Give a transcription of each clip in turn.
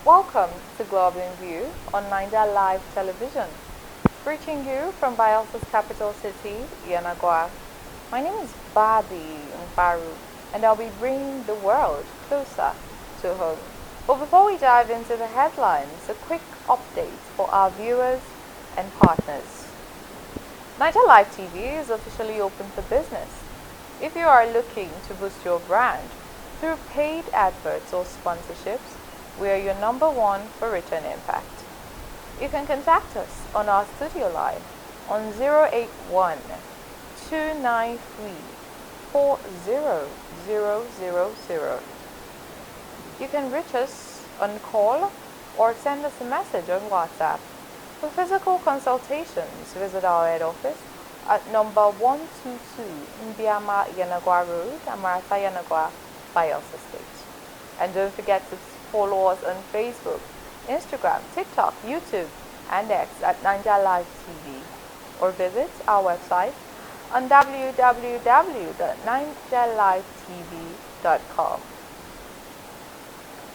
Welcome to Global in View on Niger Live Television, reaching you from Bielsa's capital city, Yenagoa. My name is Barbie Mkparu, and I'll be bringing the world closer to home. But before we dive into the headlines, a quick update for our viewers and partners. Niger Live TV is officially open for business. If you are looking to boost your brand through paid adverts or sponsorships, we are your number one for return impact. You can contact us on our studio line on 081 293 40000. You can reach us on call or send us a message on WhatsApp. For physical consultations, visit our head office at number 122 Mbiama Yenagoa Road, Amarata Yenagoa, Bielsa State. And don't forget to follow us on Facebook, Instagram, TikTok, YouTube, and X at Niger Live TV, or visit our website on www.nigerlivetv.com.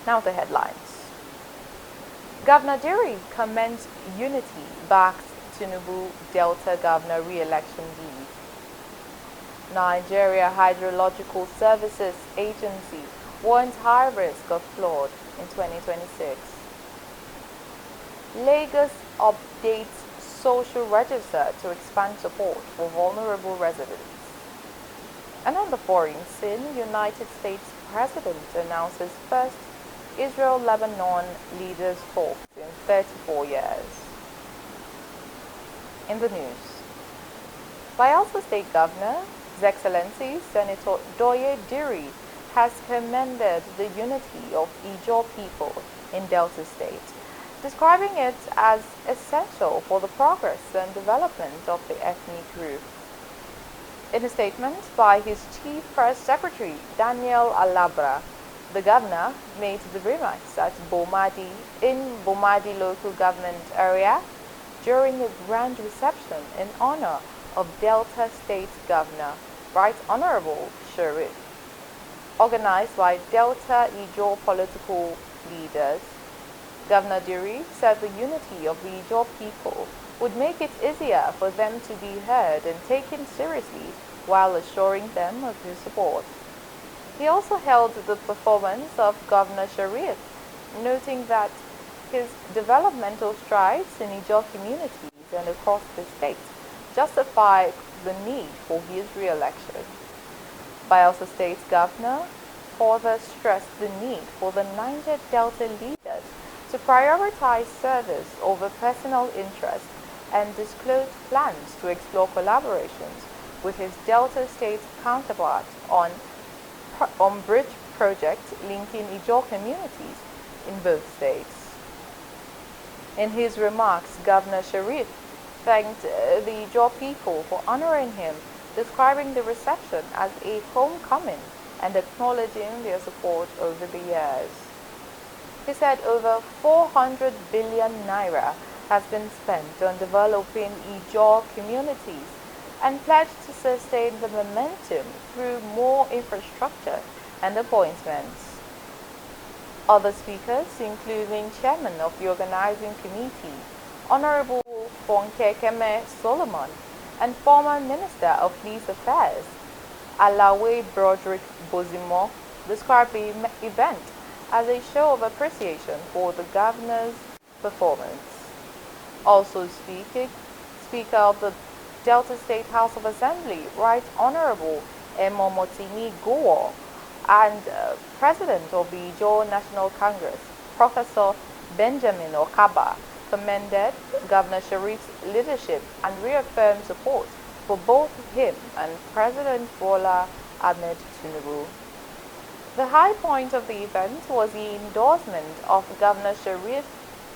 Now the headlines. Governor Diri commends unity, backs Tinubu Delta Governor re-election lead. Nigeria Hydrological Services Agency warns high risk of flood in 2026. Lagos updates social register to expand support for vulnerable residents. And on the foreign scene, United States President announces first Israel-Lebanon leaders talks in 34 years. In the news, Bielsa State Governor, His Excellency Senator Doye Diri, has commended the unity of Ijaw people in Delta State, describing it as essential for the progress and development of the ethnic group. In a statement by his Chief Press Secretary, Daniel Alabra, the governor made the remarks at Bomadi local government area during a grand reception in honor of Delta State Governor, Right Honorable Sharif, organized by Delta Ijaw political leaders. Governor Diri said the unity of the Ijaw people would make it easier for them to be heard and taken seriously while assuring them of his support. He also hailed the performance of Governor Sharif, noting that his developmental strides in Ijaw communities and across the state justify the need for his re-election. Bielsa State Governor further stressed the need for the Niger Delta leaders to prioritize service over personal interest and disclose plans to explore collaborations with his Delta State counterpart on bridge projects linking Ijaw communities in both states. In his remarks, Governor Sharif thanked the Ijaw people for honoring him, describing the reception as a homecoming and acknowledging their support over the years. He said over 400 billion naira has been spent on developing Ijaw communities and pledged to sustain the momentum through more infrastructure and appointments. Other speakers, including Chairman of the Organizing Committee, Honorable Fonkekeme Solomon, and former Minister of Police Affairs, Alawe Broderick Bozimo, described the event as a show of appreciation for the governor's performance. Also speaking, Speaker of the Delta State House of Assembly, Right Honorable Emomotimi Gowo, and President of the Ijaw National Congress, Professor Benjamin Okaba, commended Governor Sharif's leadership and reaffirmed support for both him and President Bola Ahmed Tinubu. The high point of the event was the endorsement of Governor Sharif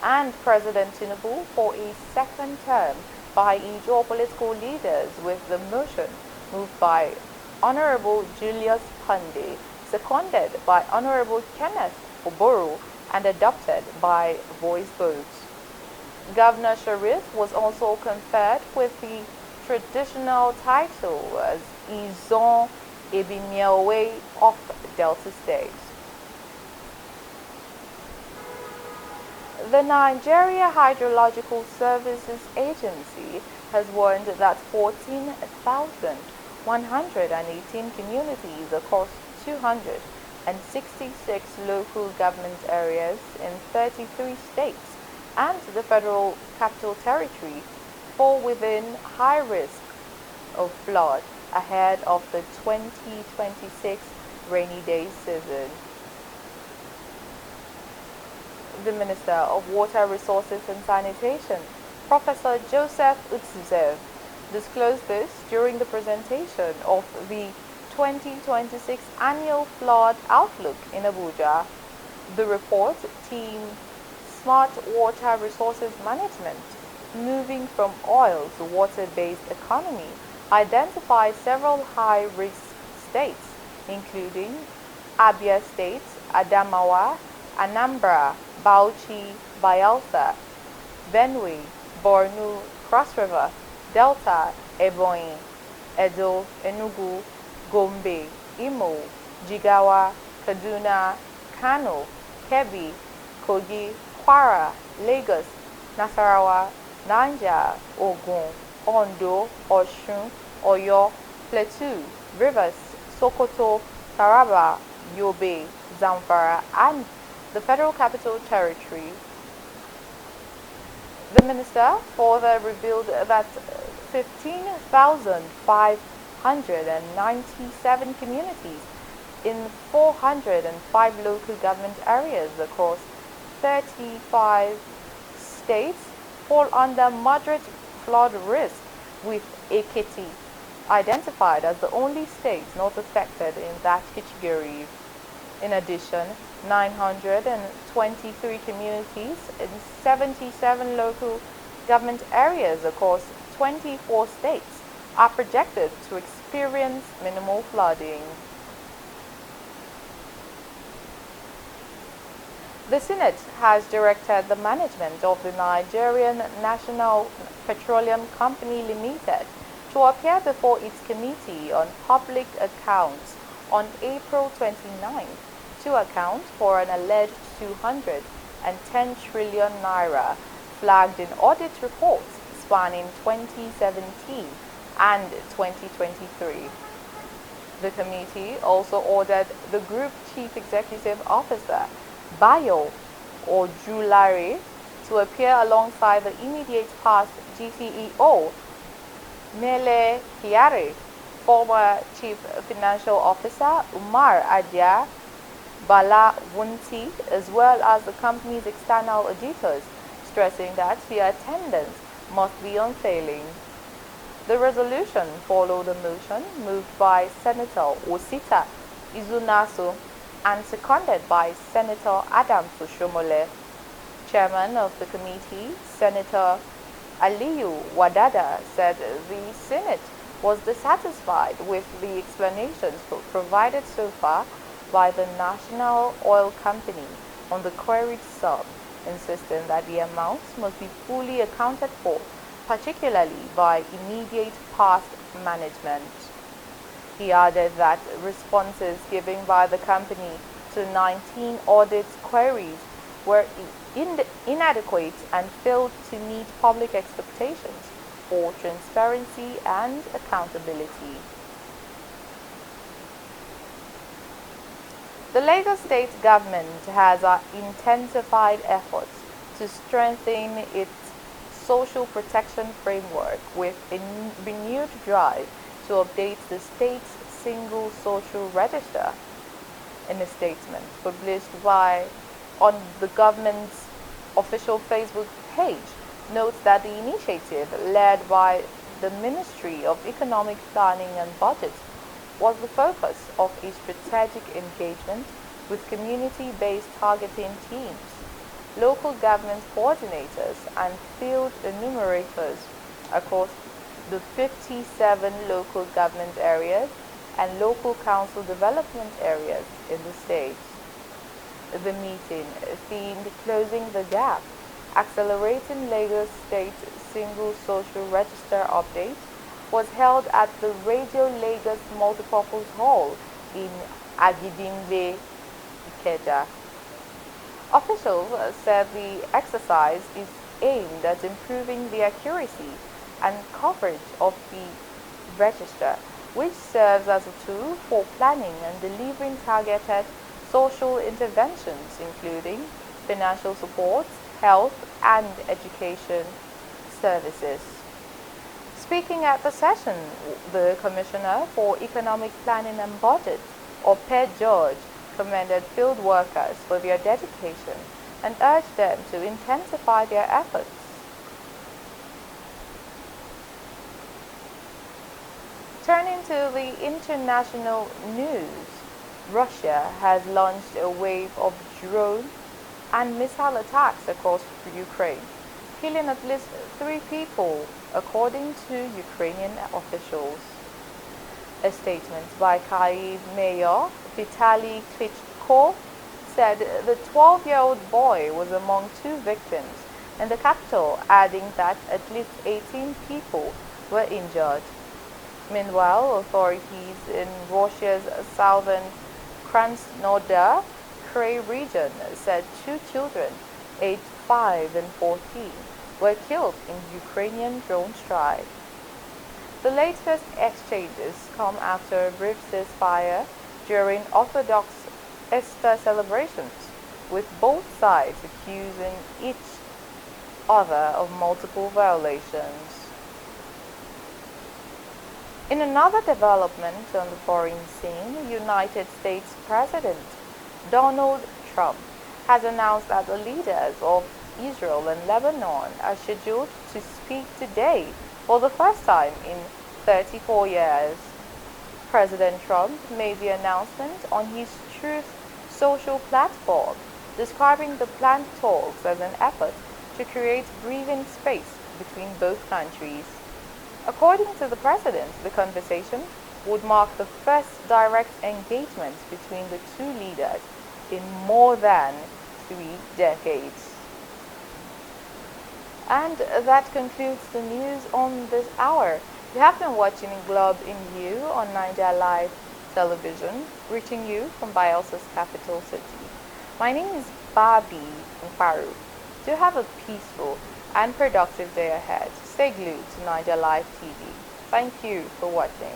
and President Tinubu for a second term by Ijaw political leaders, with the motion moved by Honorable Julius Pandey, seconded by Honorable Kenneth Oboro and adopted by voice votes. Governor Sharif was also conferred with the traditional title as Izon Ebimiewe of Delta State. The Nigeria Hydrological Services Agency has warned that 14,118 communities across 266 local government areas in 33 states and the Federal Capital Territory fall within high risk of flood ahead of the 2026 rainy day season. The Minister of Water Resources and Sanitation, Professor Joseph Utsuzev, disclosed this during the presentation of the 2026 Annual Flood Outlook in Abuja. The report, Team Smart Water Resources Management, Moving from Oil to Water-Based Economy, identified several high-risk states, including Abia State, Adamawa, Anambra, Bauchi, Bayelsa, Benue, Borno, Cross River, Delta, Ebonyi, Edo, Enugu, Gombe, Imo, Jigawa, Kaduna, Kano, Kebbi, Kogi, Kwara, Lagos, Nasarawa, Niger, Ogun, Ondo, Osun, Oyo, Plateau, Rivers, Sokoto, Taraba, Yobe, Zamfara, and the Federal Capital Territory. The minister further revealed that 15,597 communities in 405 local government areas across 35 states fall under moderate flood risk, with Ekiti identified as the only state not affected in that category. In addition, 923 communities in 77 local government areas across 24 states are projected to experience minimal flooding. The Senate has directed the management of the Nigerian National Petroleum Company Limited to appear before its Committee on Public Accounts on April 29 to account for an alleged 210 trillion naira flagged in audit reports spanning 2017 and 2023. The committee also ordered the Group Chief Executive Officer, Bayo Ojulare, to appear alongside the immediate past GCEO, Mele Kiare, former Chief Financial Officer, Umar Adia Bala Wunti, as well as the company's external auditors, stressing that their attendance must be unfailing. The resolution followed a motion moved by Senator Osita Izunaso and seconded by Senator Adam Soshomole. Chairman of the committee, Senator Aliyu Wadada, said the Senate was dissatisfied with the explanations provided so far by the National Oil Company on the queried sum, insisting that the amounts must be fully accounted for, particularly by immediate past management. He added that responses given by the company to 19 audit queries were inadequate and failed to meet public expectations for transparency and accountability. The Lagos State government has intensified efforts to strengthen its social protection framework with a renewed drive to update the state's single social register. In a statement published on the government's official Facebook page, notes that the initiative, led by the Ministry of Economic Planning and Budget, was the focus of a strategic engagement with community-based targeting teams, local government coordinators, and field enumerators across the 57 local government areas and local council development areas in the state. The meeting, themed Closing the Gap, Accelerating Lagos State Single Social Register Update, was held at the Radio Lagos Multipurpose Hall in Agidingbe, Ikeja. Officials said the exercise is aimed at improving the accuracy and coverage of the register, which serves as a tool for planning and delivering targeted social interventions, including financial support, health, and education services. Speaking at the session, the Commissioner for Economic Planning and Budget, Ope George, commended field workers for their dedication and urged them to intensify their efforts. Turning to the international news, Russia has launched a wave of drone and missile attacks across Ukraine, killing at least 3 people, according to Ukrainian officials. A statement by Kyiv Mayor Vitaly Klitschko said the 12-year-old boy was among 2 victims in the capital, adding that at least 18 people were injured. Meanwhile, authorities in Russia's southern Krasnodar Krai region said 2 children, aged 5 and 14, were killed in Ukrainian drone strike. The latest exchanges come after a brief ceasefire during Orthodox Easter celebrations, with both sides accusing each other of multiple violations. In another development on the foreign scene, United States President Donald Trump has announced that the leaders of Israel and Lebanon are scheduled to speak today for the first time in 34 years. President Trump made the announcement on his Truth Social platform, describing the planned talks as an effort to create breathing space between both countries. According to the president, the conversation would mark the first direct engagement between the 2 leaders in more than 3 decades. And that concludes the news on this hour. You have been watching Globe in View on Niger Live Television, reaching you from Bielsa's capital city. My name is Barbie Mkparu. Do have a peaceful and productive day ahead. Stay glued to Niger Live TV. Thank you for watching.